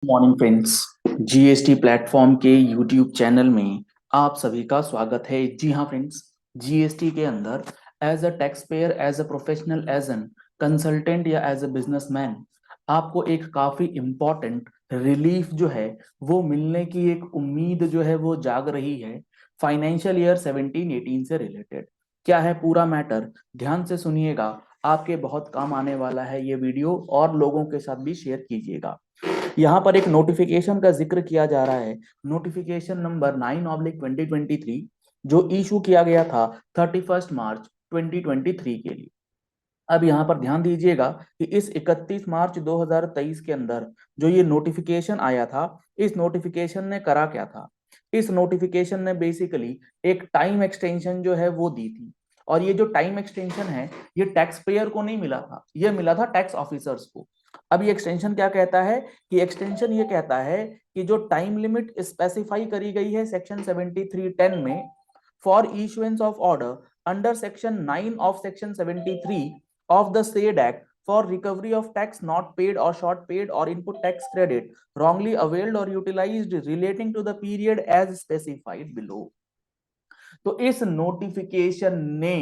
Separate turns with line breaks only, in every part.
Morning friends. GST platform के YouTube channel में आप सभी का स्वागत है। जी हाँ फ्रेंड्स, जीएसटी के अंदर as a tax payer, as a professional, as an consultant या एज अ बिजनेसमैन आपको एक काफी इम्पोर्टेंट रिलीफ जो है वो मिलने की एक उम्मीद जो है वो जाग रही है। फाइनेंशियल ईयर 17-18 से रिलेटेड क्या है पूरा मैटर, ध्यान से सुनिएगा। आपके बहुत काम आने वाला है ये वीडियो, और लोगों के साथ भी शेयर कीजिएगा। यहाँ पर एक नोटिफिकेशन का जिक्र किया जा रहा है, नोटिफिकेशन नंबर 9/2023, जो इशू किया गया था 31 मार्च 2023 के लिए। अब यहाँ पर ध्यान दीजिएगा कि इस 31 मार्च 2023 के अंदर जो ये नोटिफिकेशन आया था, इस नोटिफिकेशन ने करा क्या था। इस नोटिफिकेशन ने बेसिकली एक टाइम एक्सटेंशन जो है वो दी थी, और ये जो टाइम एक्सटेंशन है ये टैक्स पेयर को नहीं मिला था, ये मिला था टैक्स ऑफिसर्स को। अब ये एक्सटेंशन क्या कहता है कि एक्सटेंशन ये कहता है कि जो टाइम लिमिट स्पेसिफाई करी गई है सेक्शन 73(10) में for issuance of order under section 9 of section 73 of the said act for recovery of tax not paid or short paid or input tax credit wrongly availed or utilized relating to the period as specified below। तो इस notification ने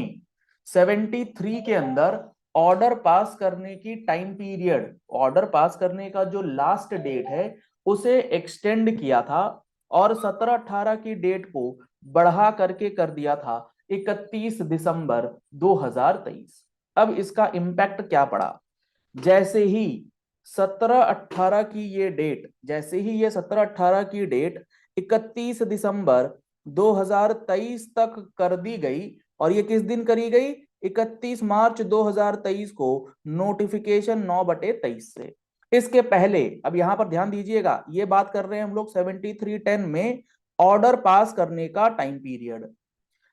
73 के अंदर order pass करने की time period, order pass करने का जो लास्ट डेट है उसे एक्सटेंड किया था, और 17-18 की डेट को बढ़ा करके कर दिया था 31 दिसंबर 2023। अब इसका इम्पैक्ट क्या पड़ा, जैसे ही 17-18 की ये डेट, जैसे ही ये 17-18 की डेट 31 दिसंबर 2023 तक कर दी गई, और ये किस दिन करी गई, 31 मार्च 2023 को, नोटिफिकेशन 9/23 से। इसके पहले, अब यहां पर ध्यान दीजिएगा, ये बात कर रहे हैं हम लोग 73(10) में ऑर्डर पास करने का टाइम पीरियड।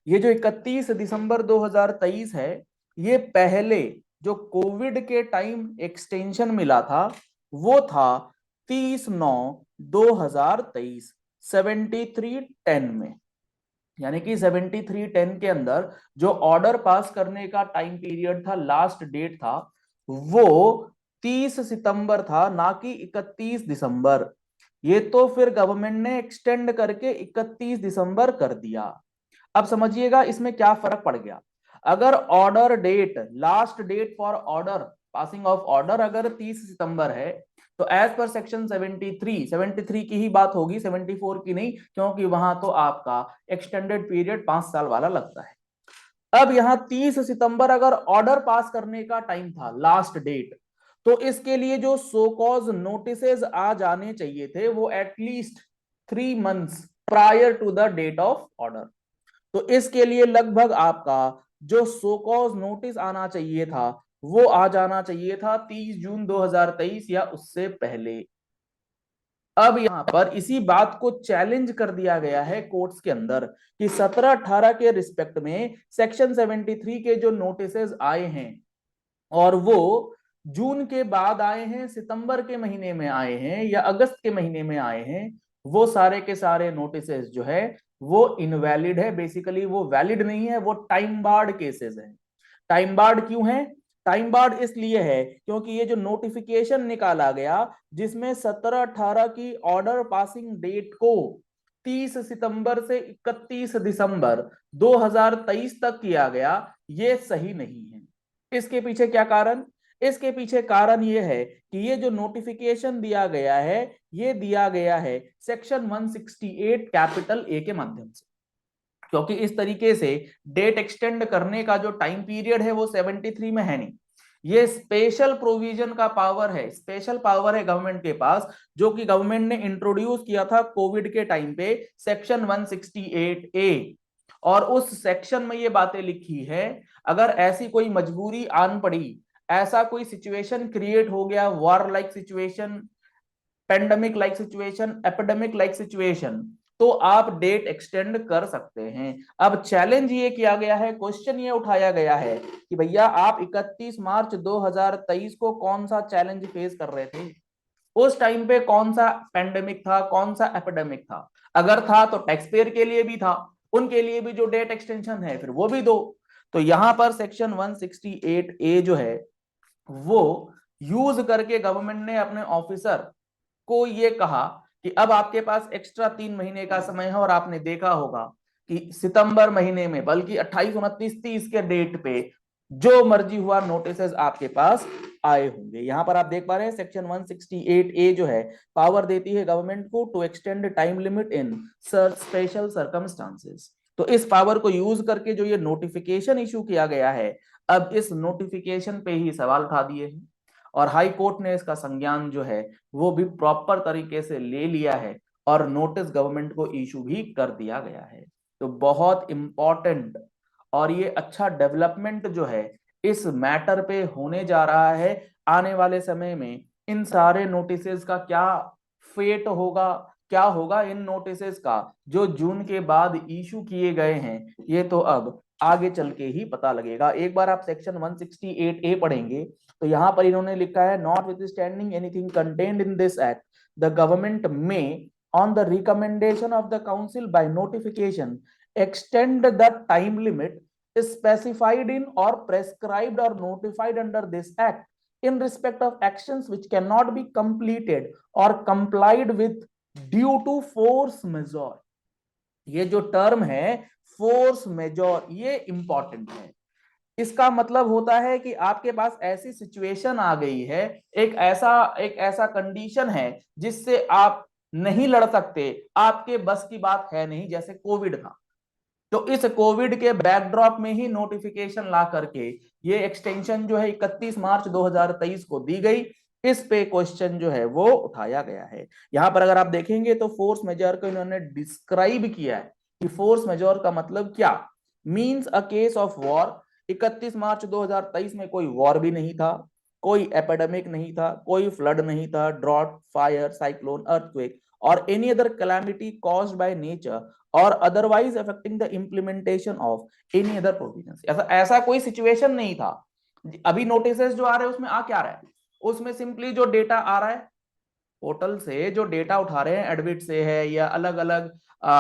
ये जो 31 दिसंबर 2023 है, ये पहले जो कोविड के टाइम एक्सटेंशन मिला था वो था 30/9/2023 73(10) में। यानी कि 73(10) के अंदर जो ऑर्डर पास करने का टाइम पीरियड था, लास्ट डेट था, वो 30 सितंबर था, ना कि 31 दिसंबर। ये तो फिर गवर्नमेंट ने एक्सटेंड करके 31 दिसंबर कर दिया। अब समझिएगा इसमें क्या फर्क पड़ गया। अगर order date, last date for order passing of order अगर 30 सितंबर है, तो एज पर सेक्शन 73 की ही बात होगी, 74 की नहीं, क्योंकि वहां तो आपका एक्सटेंडेड पीरियड 5 साल वाला लगता है। अब यहां 30 सितंबर अगर ऑर्डर पास करने का टाइम था, लास्ट डेट, तो इसके लिए जो सो कॉज नोटिसेज आ जाने चाहिए थे वो at least 3 months prior to the date of order. तो इसके लिए लगभग आपका जो सो कॉज नोटिस आना चाहिए था वो आ जाना चाहिए था 30 जून 2023 या उससे पहले। अब यहां पर इसी बात को चैलेंज कर दिया गया है कोर्ट्स के अंदर कि 17-18 के रिस्पेक्ट में सेक्शन 73 के जो नोटिसेस आए हैं, और वो जून के बाद आए हैं, सितंबर के महीने में आए हैं या अगस्त के महीने में आए हैं, वो सारे के सारे नोटिसेस जो है वो इनवैलिड है। बेसिकली वो वैलिड नहीं है, वो टाइम बार्ड केसेस हैं। टाइम बार्ड क्यों है, टाइम बार्ड इसलिए है क्योंकि ये जो नोटिफिकेशन निकाला गया जिसमें 17-18 की ऑर्डर पासिंग डेट को 30 सितंबर से 31 दिसंबर 2023 तक किया गया, ये सही नहीं है। इसके पीछे क्या कारण, इसके पीछे कारण ये है कि ये जो नोटिफिकेशन दिया गया है, ये दिया गया है सेक्शन 168 कैपिटल ए के माध्यम से। क्योंकि इस तरीके से डेट एक्सटेंड करने का जो टाइम पीरियड है वो 73 में है नहीं, ये स्पेशल प्रोविजन का पावर है, स्पेशल पावर है गवर्नमेंट के पास, जो कि गवर्नमेंट ने इंट्रोड्यूस किया था कोविड के टाइम पे, सेक्शन 168A। और उस सेक्शन में ये बातें लिखी है, अगर ऐसी कोई मजबूरी आन पड़ी, ऐसा कोई सिचुएशन क्रिएट हो गया, war like situation, pandemic like situation, epidemic like situation, तो आप डेट एक्सटेंड कर सकते हैं। अब चैलेंज ये किया गया है, क्वेश्चन ये उठाया गया है कि भैया आप 31 मार्च 2023 को कौन सा चैलेंज फेस कर रहे थे, उस टाइम पे कौन सा पेंडेमिक था, कौन सा एपिडेमिक था। अगर था तो टैक्स पेयर के लिए भी था, उनके लिए भी जो डेट एक्सटेंशन है फिर वो भी दो। तो यहां पर सेक्शन 168A जो है वो यूज करके गवर्नमेंट ने अपने ऑफिसर को ये कहा कि अब आपके पास एक्स्ट्रा 3 महीने का समय है, और आपने देखा होगा कि सितंबर महीने में बल्कि 28, 29, 30 के डेट पे जो मर्जी हुआ नोटिसेस आपके पास आए होंगे। यहां पर आप देख पा रहे हैं सेक्शन 168A जो है पावर देती है गवर्नमेंट को to extend time limit in special circumstances. तो इस पावर को यूज करके जो ये नोटिफिकेशन इशू किया गया है, अब इस नोटिफिकेशन पे ही सवाल उठा दिए हैं, और हाई कोर्ट ने इसका संज्ञान जो है वो भी प्रॉपर तरीके से ले लिया है और नोटिस गवर्नमेंट को इशू भी कर दिया गया है। तो बहुत इंपॉर्टेंट और ये अच्छा डेवलपमेंट जो है इस मैटर पे होने जा रहा है। आने वाले समय में इन सारे नोटिसेस का क्या फेट होगा, क्या होगा इन नोटिसेस का जो जून के बाद इशू किए गए हैं, ये तो अब आगे चल के ही पता लगेगा। एक बार आप सेक्शन 168A पढ़ेंगे तो यहां पर इन्होंने लिखा है, notwithstanding anything contained in this act the government में on the recommendation of the council by notification extend the time limit specified in or prescribed or notified under this act in respect of actions which cannot be completed or complied with due to force majeure। ये जो term है force majeure, ये important है। इसका मतलब होता है कि आपके पास ऐसी सिचुएशन आ गई है, एक ऐसा कंडीशन है जिससे आप नहीं लड़ सकते, आपके बस की बात है नहीं, जैसे कोविड था। तो इस कोविड के बैकड्रॉप में ही नोटिफिकेशन ला करके ये एक्सटेंशन जो है 31 मार्च 2023 को दी गई। इस पे क्वेश्चन जो है वो उठाया गया है। यहां पर अगर आप देखेंगे तो फोर्स मेजर को इन्होंने डिस्क्राइब किया है कि फोर्स मेजर का मतलब क्या means a case of war. 31 मार्च 2023 में कोई वॉर भी नहीं था, कोई एपिडेमिक नहीं था, कोई फ्लड नहीं था, ड्रॉट, फायर, साइक्लोन, अर्थक्वेक और any other calamity caused by nature और otherwise affecting the implementation of any other provisions. ऐसा कोई सिचुएशन नहीं था। अभी नोटिसेस जो आ रहे हैं उसमें आ क्या रहा है, उसमें सिंपली जो डेटा आ रहा है पोर्टल से, जो डेटा उठा रहे हैं एडविट से है या अलग अलग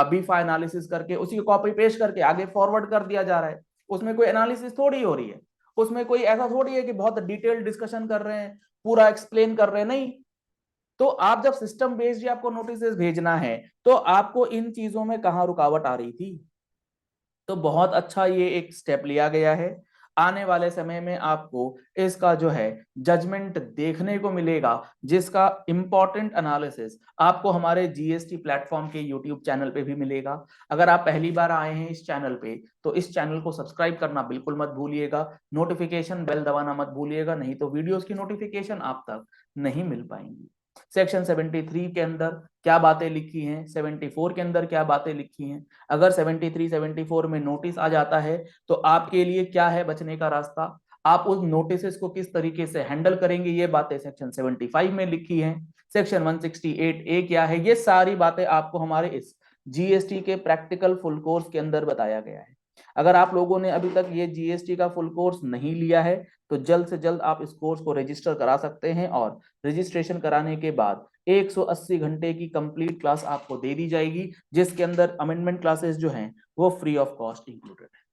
बीफा एनालिसिस करके उसी को कॉपी पेस्ट करके आगे फॉरवर्ड कर दिया जा रहा है। उसमें कोई एनालिसिस थोड़ी हो रही है, उसमें कोई ऐसा थोड़ी है कि बहुत डिटेल्ड डिस्कशन कर रहे हैं, पूरा एक्सप्लेन कर रहे हैं, नहीं। तो आप जब सिस्टम बेस्ड आपको नोटिस भेजना है तो आपको इन चीजों में कहां रुकावट आ रही थी। तो बहुत अच्छा ये एक स्टेप लिया गया है। आने वाले समय में आपको इसका जो है जजमेंट देखने को मिलेगा, जिसका इंपॉर्टेंट एनालिसिस आपको हमारे जीएसटी प्लेटफॉर्म के यूट्यूब चैनल पे भी मिलेगा। अगर आप पहली बार आए हैं इस चैनल पे तो इस चैनल को सब्सक्राइब करना बिल्कुल मत भूलिएगा, नोटिफिकेशन बेल दबाना मत भूलिएगा, नहीं तो वीडियोस की नोटिफिकेशन आप तक नहीं मिल पाएंगी। सेक्शन 73 के अंदर क्या बातें लिखी हैं, 74 के अंदर क्या बातें लिखी हैं, अगर 73, 74 में नोटिस आ जाता है तो आपके लिए क्या है बचने का रास्ता, आप उस नोटिस को किस तरीके से हैंडल करेंगे, ये बातें सेक्शन 75 में लिखी हैं। सेक्शन 168A क्या है, ये सारी बातें आपको हमारे इस जीएसटी के प्रैक्टिकल फुल कोर्स के अंदर बताया गया है। अगर आप लोगों ने अभी तक ये जीएसटी का फुल कोर्स नहीं लिया है तो जल्द से जल्द आप इस कोर्स को रजिस्टर करा सकते हैं, और रजिस्ट्रेशन कराने के बाद 180 घंटे की कंप्लीट क्लास आपको दे दी जाएगी, जिसके अंदर अमेंडमेंट क्लासेस जो हैं वो फ्री ऑफ कॉस्ट इंक्लूडेड है।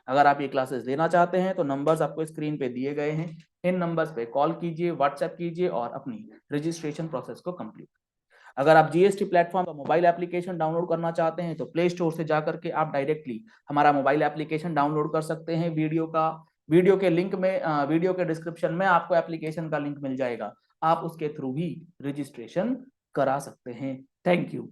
अगर आप ये क्लासेस लेना चाहते हैं तो नंबर्स आपको स्क्रीन पे दिए गए हैं, इन नंबर्स पे कॉल कीजिए, व्हाट्सएप कीजिए और अपनी रजिस्ट्रेशन प्रोसेस को कंप्लीट। अगर आप जीएसटी प्लेटफॉर्म का मोबाइल एप्लीकेशन डाउनलोड करना चाहते हैं तो प्ले स्टोर से जाकर के आप डायरेक्टली हमारा मोबाइल एप्लीकेशन डाउनलोड कर सकते हैं। वीडियो के लिंक में, वीडियो के डिस्क्रिप्शन में आपको एप्लीकेशन का लिंक मिल जाएगा, आप उसके थ्रू भी रजिस्ट्रेशन करा सकते हैं। Thank you.